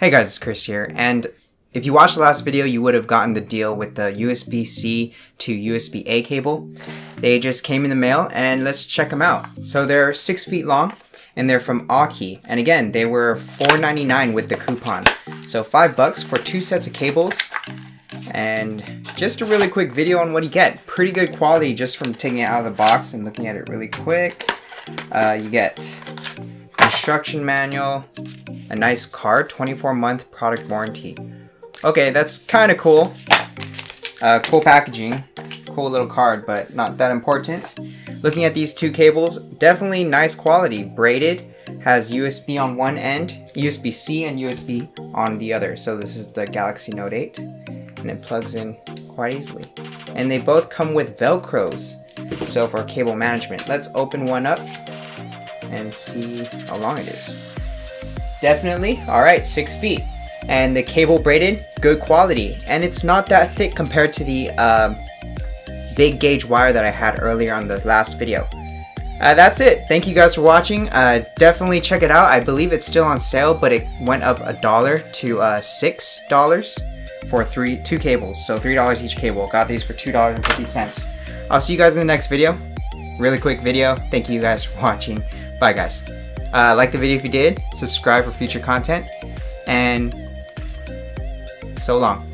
Hey guys, it's Chris here, and if you watched the last video, you would have gotten the deal with the USB-C to USB-A cable. They just came in the mail, and let's check them out. So they're 6 feet long, and they're from Aukey. And again, they were $4.99 with the coupon. So $5 for 2 sets of cables. And just a really quick video on what you get. Pretty good quality just from taking it out of the box and looking at it really quick. You get instruction manual, a nice card, 24-month product warranty. Okay, that's kind of cool. Cool packaging, cool little card, but not that important. Looking at these two cables, definitely nice quality. Braided, has USB on one end, USB-C and USB on the other. So this is the Galaxy Note 8, and it plugs in quite easily. And they both come with Velcros, so for cable management. Let's open one up and see how long it is. Definitely, alright, 6 feet. And the cable braided, good quality. And it's not that thick compared to the big gauge wire that I had earlier on the last video. That's it. Thank you guys for watching. Definitely check it out. I believe it's still on sale, but it went up $1 to $6 for two cables. So $3 each cable. Got these for $2.50. I'll see you guys in the next video. Really quick video. Thank you guys for watching. Bye guys. Like the video if you did. Subscribe for future content. And so long.